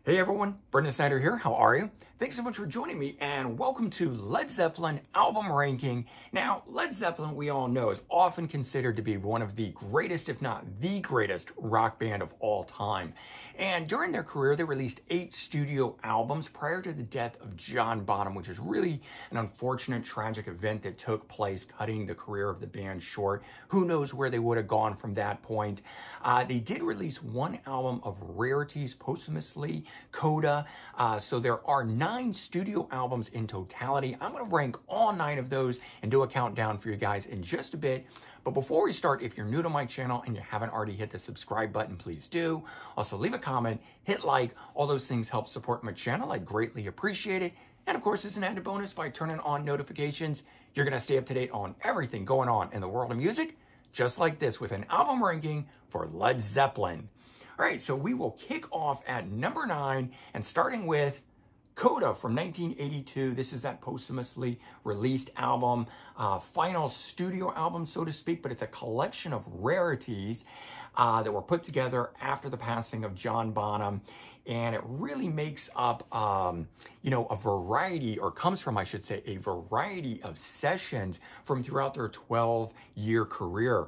Hey everyone, Brendan Snyder here. How are you? Thanks so much for joining me and welcome to Led Zeppelin album ranking. Now, Led Zeppelin, we all know, is often considered to be one of the greatest, if not the greatest, rock band of all time. And during their career, they released 8 studio albums prior to the death of John Bonham, which is really an unfortunate, tragic event that took place, cutting the career of the band short. Who knows where they would have gone from that point. They did release 1 album of rarities posthumously, Coda. So there are 9 studio albums in totality. I'm going to rank all 9 of those and do a countdown for you guys in just a bit. But before we start, if you're new to my channel and you haven't already hit the subscribe button, please do. Also, leave a comment, hit like. All those things help support my channel. I'd greatly appreciate it. And of course, as an added bonus, by turning on notifications, you're going to stay up to date on everything going on in the world of music, just like this, with an album ranking for Led Zeppelin. All right, so we will kick off at number 9 and starting with Coda from 1982. This is that posthumously released album, final studio album, so to speak, but it's a collection of rarities that were put together after the passing of John Bonham. And it really makes up, a variety, or comes from, I should say, a variety of sessions from throughout their 12-year career.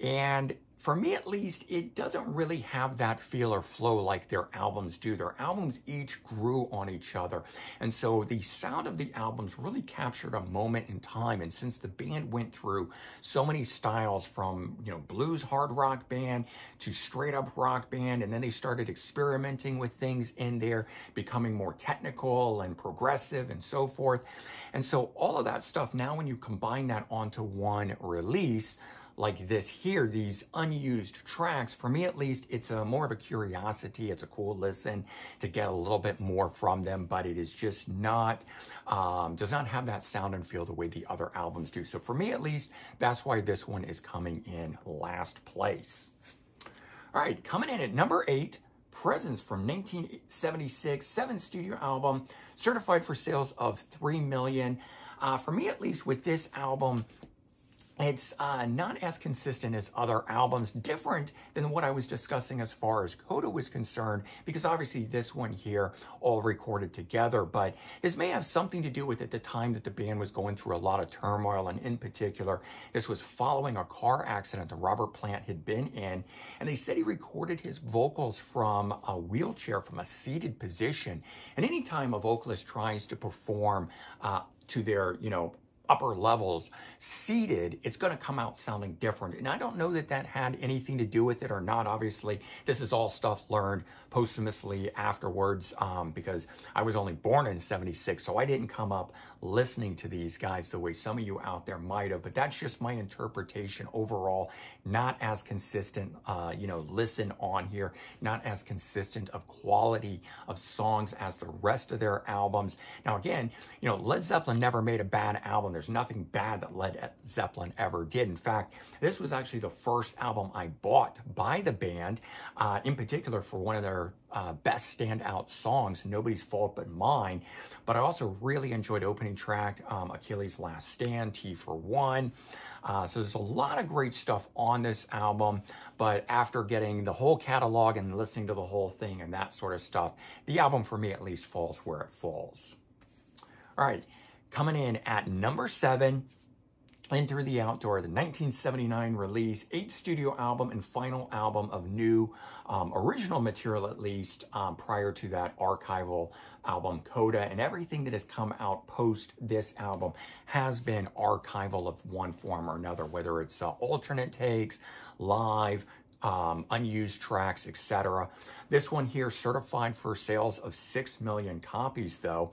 And for me, at least, it doesn't really have that feel or flow like their albums do. Their albums each grew on each other. And so the sound of the albums really captured a moment in time. And since the band went through so many styles from, blues hard rock band to straight up rock band, and then they started experimenting with things in there, becoming more technical and progressive and so forth. And so all of that stuff, now when you combine that onto one release, like this here, these unused tracks, for me at least, it's more of a curiosity. It's a cool listen to get a little bit more from them, but it is just not, does not have that sound and feel the way the other albums do. So for me at least, that's why this one is coming in last place. All right, coming in at number 8, Presence from 1976, 7th studio album, certified for sales of 3 million. For me at least, with this album, it's not as consistent as other albums, different than what I was discussing as far as Coda was concerned, because obviously this one here all recorded together, but this may have something to do with at the time that the band was going through a lot of turmoil, and in particular, this was following a car accident that Robert Plant had been in, and they said he recorded his vocals from a wheelchair, from a seated position, and anytime a vocalist tries to perform to their, upper levels seated, it's going to come out sounding different. And I don't know that that had anything to do with it or not. Obviously, this is all stuff learned posthumously afterwards, because I was only born in 76, so I didn't come up listening to these guys the way some of you out there might have, but that's just my interpretation overall. Not as consistent, listen on here, not as consistent of quality of songs as the rest of their albums. Now again, Led Zeppelin never made a bad album. There's nothing bad that Led Zeppelin ever did. In fact, this was actually the first album I bought by the band, in particular for one of their best standout songs, Nobody's Fault But Mine. But I also really enjoyed opening track, Achilles' Last Stand, T for One. So there's a lot of great stuff on this album, but after getting the whole catalog and listening to the whole thing and that sort of stuff, the album for me at least falls where it falls. All right, coming in at number 7, In Through the Outdoor, the 1979 release, 8th studio album and final album of new original material, at least, prior to that archival album Coda. And everything that has come out post this album has been archival of one form or another, whether it's alternate takes, live, unused tracks, etc. This one here certified for sales of 6 million copies though.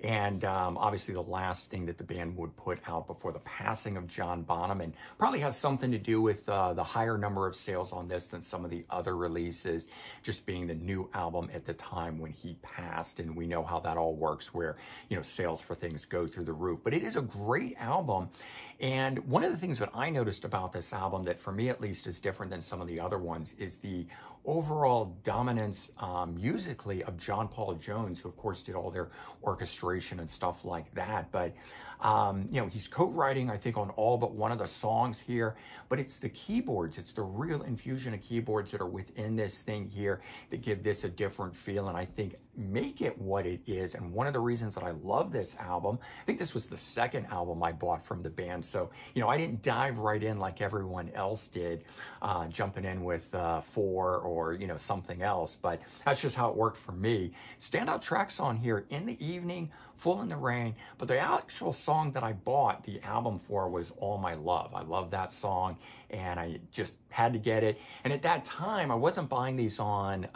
And obviously the last thing that the band would put out before the passing of John Bonham, and probably has something to do with the higher number of sales on this than some of the other releases, just being the new album at the time when he passed. And we know how that all works, where, sales for things go through the roof. But it is a great album. And one of the things that I noticed about this album that for me at least is different than some of the other ones is the overall dominance musically of John Paul Jones, who of course did all their orchestration and stuff like that. But he's co-writing, I think, on all but one of the songs here, but it's the keyboards, it's the real infusion of keyboards that are within this thing here that give this a different feel, and I think make it what it is. And one of the reasons that I love this album, I think this was the second album I bought from the band, so I didn't dive right in like everyone else did, jumping in with 4 or something else, but that's just how it worked for me. Standout tracks on here: In the Evening, Full in the Rain, but the actual song that I bought the album for was All My Love. I love that song, and I just had to get it. And at that time, I wasn't buying these on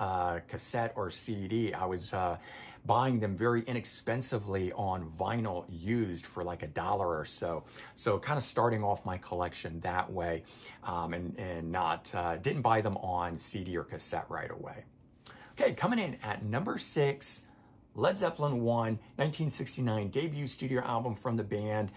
cassette or CD. I was buying them very inexpensively on vinyl, used for like $1 or so. So kind of starting off my collection that way, and not didn't buy them on CD or cassette right away. Okay, coming in at number 6, Led Zeppelin 1, 1969 debut studio album from the band.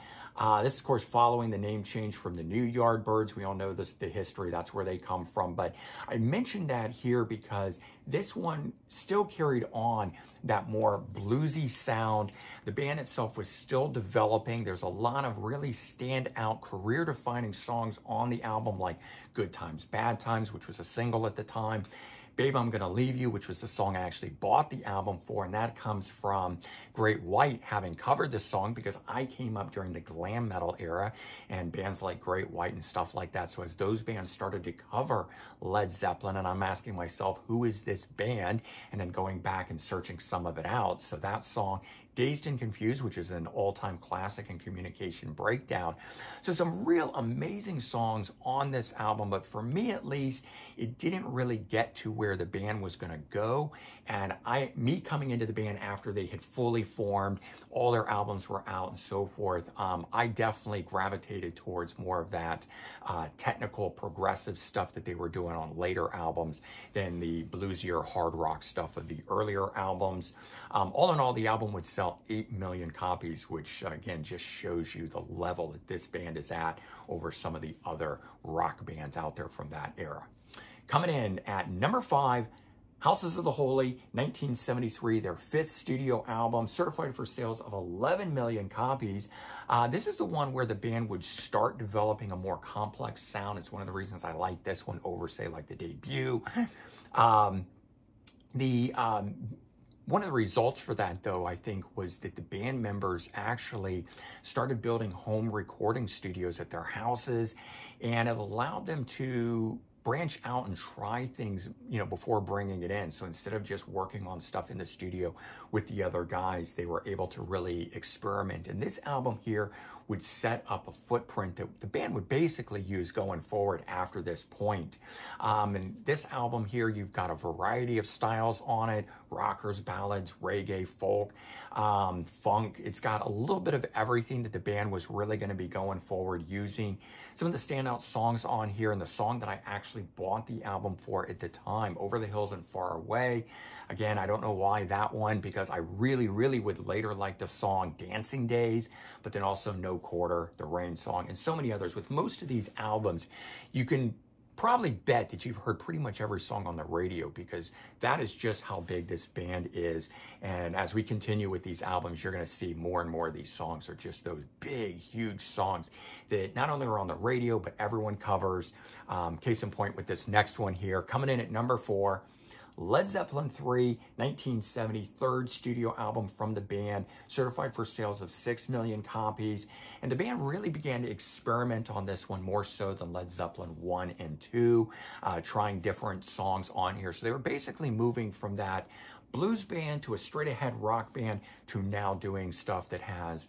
This is, of course, following the name change from the New Yardbirds. We all know the history. That's where they come from. But I mentioned that here because this one still carried on that more bluesy sound. The band itself was still developing. There's a lot of really standout, career-defining songs on the album, like Good Times, Bad Times, which was a single at the time. Babe, I'm Gonna Leave You, which was the song I actually bought the album for, and that comes from Great White having covered this song, because I came up during the glam metal era and bands like Great White and stuff like that. So as those bands started to cover Led Zeppelin, and I'm asking myself, who is this band? And then going back and searching some of it out. So that song, Dazed and Confused, which is an all-time classic and Communication Breakdown. So some real amazing songs on this album, but for me at least, it didn't really get to where the band was gonna go. And me coming into the band after they had fully formed, all their albums were out and so forth, I definitely gravitated towards more of that technical, progressive stuff that they were doing on later albums than the bluesier hard rock stuff of the earlier albums. All in all, the album would sell 8 million copies, which again just shows you the level that this band is at over some of the other rock bands out there from that era. Coming in at number 5, Houses of the Holy, 1973, their 5th studio album, certified for sales of 11 million copies. This is the one where the band would start developing a more complex sound. It's one of the reasons I like this one over, say, like the debut. One of the results for that, though, I think, was that the band members actually started building home recording studios at their houses, and it allowed them to branch out and try things, before bringing it in. So instead of just working on stuff in the studio with the other guys, they were able to really experiment. And this album here would set up a footprint that the band would basically use going forward after this point. And this album here, you've got a variety of styles on it: rockers, ballads, reggae, folk, funk. It's got a little bit of everything that the band was really going to be going forward using. Some of the standout songs on here, and the song that I actually bought the album for at the time, Over the Hills and Far Away. Again, I don't know why that one, because I really, really would later like the song Dancing Days, but then also No Quarter, the Rain song, and so many others. With most of these albums, you can probably bet that you've heard pretty much every song on the radio, because that is just how big this band is. And as we continue with these albums, you're going to see more and more of these songs are just those big, huge songs that not only are on the radio, but everyone covers. Case in point with this next one here, coming in at number 4, Led Zeppelin 3, 1970, third studio album from the band, certified for sales of 6 million copies. And the band really began to experiment on this one more so than Led Zeppelin 1 and 2, trying different songs on here. So they were basically moving from that blues band to a straight ahead rock band to now doing stuff that has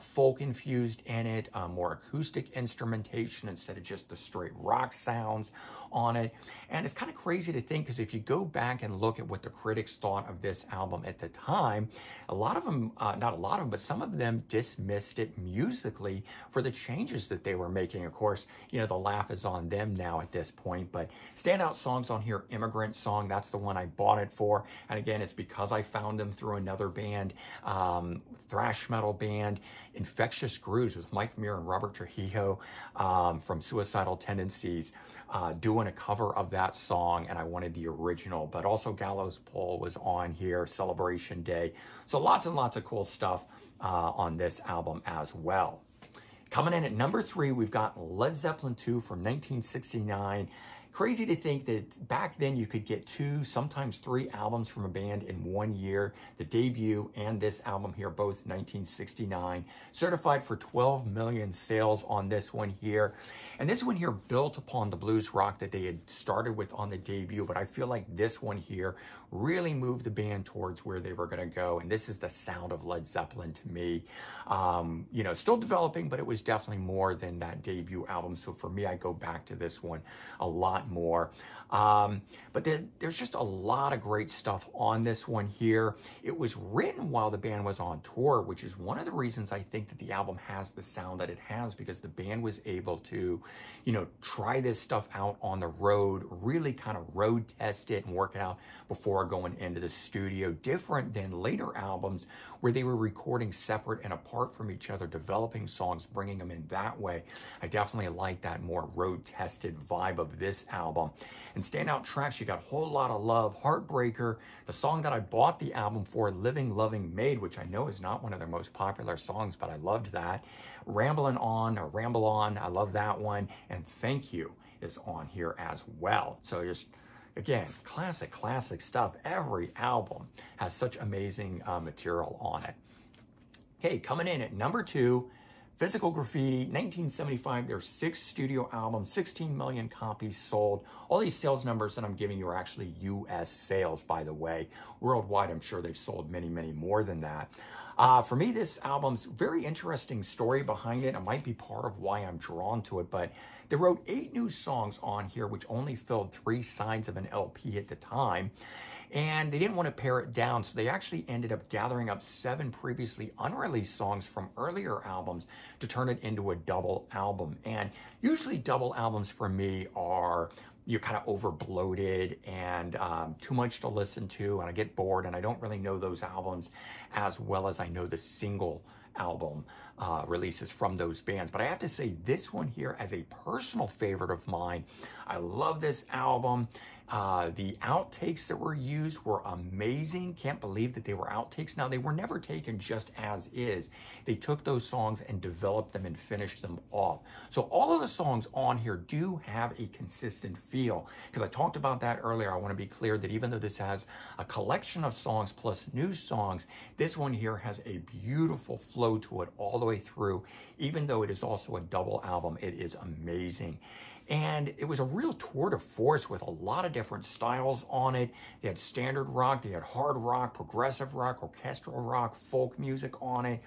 folk infused in it, more acoustic instrumentation instead of just the straight rock sounds on it. And it's kind of crazy to think, because if you go back and look at what the critics thought of this album at the time, a lot of them, not a lot of them, but some of them dismissed it musically for the changes that they were making. Of course, the laugh is on them now at this point, but standout songs on here: Immigrant Song, that's the one I bought it for. And again, it's because I found them through another band, thrash metal band, Infectious Grooves with Mike Muir and Robert Trujillo from Suicidal Tendencies, doing a cover of that song, and I wanted the original. But also Gallows Pole was on here, Celebration Day. So lots and lots of cool stuff on this album as well. Coming in at number 3, we've got Led Zeppelin 2 from 1969. Crazy to think that back then you could get 2, sometimes 3 albums from a band in one year. The debut and this album here, both 1969. Certified for 12 million sales on this one here. And this one here built upon the blues rock that they had started with on the debut, but I feel like this one here really moved the band towards where they were going to go. And this is the sound of Led Zeppelin to me. You know, still developing, but it was definitely more than that debut album. So for me, I go back to this one a lot more. But there's just a lot of great stuff on this one here. It was written while the band was on tour, which is one of the reasons I think that the album has the sound that it has, because the band was able to, you know, try this stuff out on the road, really kind of road test it and work it out before going into the studio, different than later albums where they were recording separate and apart from each other, developing songs, bringing them in that way. I definitely like that more road-tested vibe of this album. And standout tracks, you got Whole Lotta Love, Heartbreaker, the song that I bought the album for, Living Loving Maid, which I know is not one of their most popular songs, but I loved that. Ramblin' On, or Ramble On, I love that one. And Thank You is on here as well. So just, again, classic stuff. Every album has such amazing material on it. Okay, coming in at number 2, Physical Graffiti, 1975, their 6th studio album, 16 million copies sold. All these sales numbers that I'm giving you are actually US sales, by the way. Worldwide, I'm sure they've sold many more than that. For me, this album's very interesting story behind it. It might be part of why I'm drawn to it, but they wrote 8 new songs on here, which only filled 3 sides of an LP at the time. And they didn't want to pare it down, so they actually ended up gathering up 7 previously unreleased songs from earlier albums to turn it into a double album. And usually double albums for me are, you're kind of over bloated and too much to listen to, and I get bored, and I don't really know those albums as well as I know the single album releases from those bands. But I have to say, this one here, as a personal favorite of mine, I love this album. The outtakes that were used were amazing. Can't believe that they were outtakes. Now, they were never taken just as is. They took those songs and developed them and finished them off. So all of the songs on here do have a consistent feel. Because I talked about that earlier, I want to be clear that even though this has a collection of songs plus new songs, this one here has a beautiful flow to it all the way through. Even though it is also a double album, it is amazing. And it was a real tour de force with a lot of different styles on it. They had standard rock, they had hard rock, progressive rock, orchestral rock, folk music on it,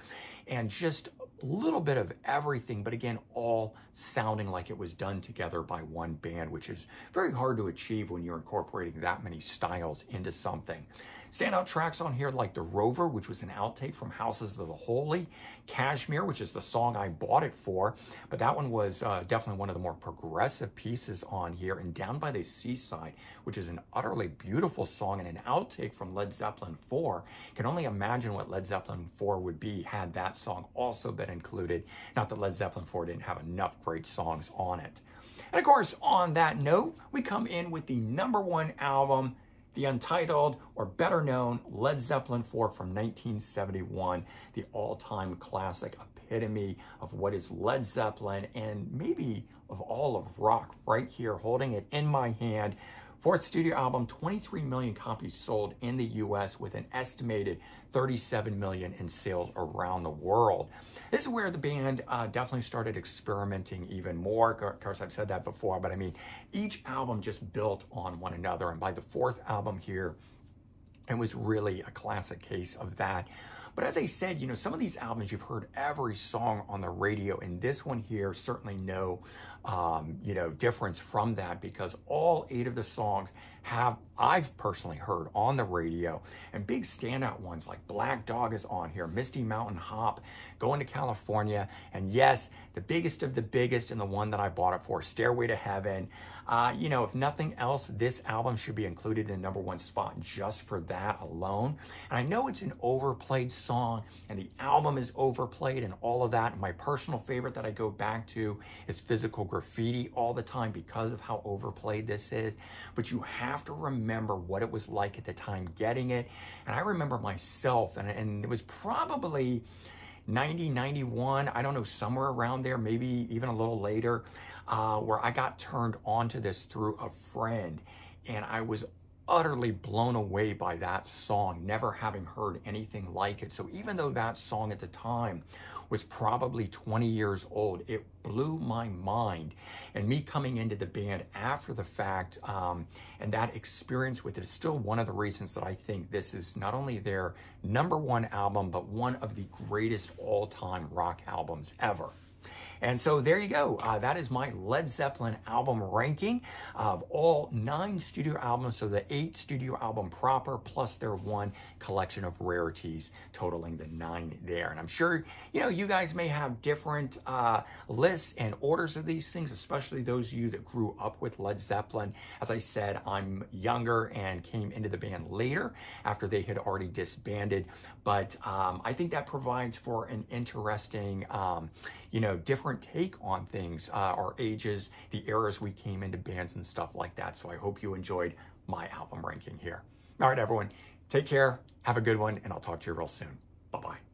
and just a little bit of everything, but again, all sounding like it was done together by one band, which is very hard to achieve when you're incorporating that many styles into something. Standout tracks on here like The Rover, which was an outtake from Houses of the Holy, Kashmir, which is the song I bought it for, but that one was definitely one of the more progressive pieces on here, and Down by the Seaside, which is an utterly beautiful song and an outtake from Led Zeppelin 4. Can only imagine what Led Zeppelin 4 would be had that song also been included. Not that Led Zeppelin 4 didn't have enough great songs on it. And of course, on that note, we come in with the #1 album, the untitled, or better known, Led Zeppelin 4 from 1971, the all-time classic, epitome of what is Led Zeppelin and maybe of all of rock, right here, holding it in my hand. 4th studio album, 23 million copies sold in the US with an estimated 37 million in sales around the world. This is where the band definitely started experimenting even more. Of course, I've said that before, but I mean, each album just built on one another. And by the 4th album here, it was really a classic case of that. But as I said, you know, some of these albums, you've heard every song on the radio, and this one here, certainly no, you know, difference from that, because all 8 of the songs I've personally heard on the radio, and big standout ones like Black Dog is on here, Misty Mountain Hop, Going to California, and yes, the biggest of the biggest and the one that I bought it for, Stairway to Heaven. You know, if nothing else, this album should be included in the #1 spot just for that alone. And I know it's an overplayed song and the album is overplayed and all of that. My personal favorite that I go back to is Physical Graffiti all the time because of how overplayed this is. But you have to remember what it was like at the time getting it. And I remember myself, and it was probably 90, 91, I don't know, somewhere around there, maybe even a little later, where I got turned on to this through a friend. And I was utterly blown away by that song, never having heard anything like it. So even though that song at the time was probably 20 years old, it blew my mind. And me coming into the band after the fact, and that experience with it is still one of the reasons that I think this is not only their #1 album, but one of the greatest all-time rock albums ever. And so there you go. That is my Led Zeppelin album ranking of all 9 studio albums. So the 8 studio album proper plus their 1 collection of rarities, totaling the 9 there. And I'm sure, you know, you guys may have different lists and orders of these things, especially those of you that grew up with Led Zeppelin. As I said, I'm younger and came into the band later after they had already disbanded. But I think that provides for an interesting, you know, different take on things, our ages, the eras we came into bands and stuff like that. So I hope you enjoyed my album ranking here. All right, everyone, take care, have a good one, and I'll talk to you real soon. Bye-bye.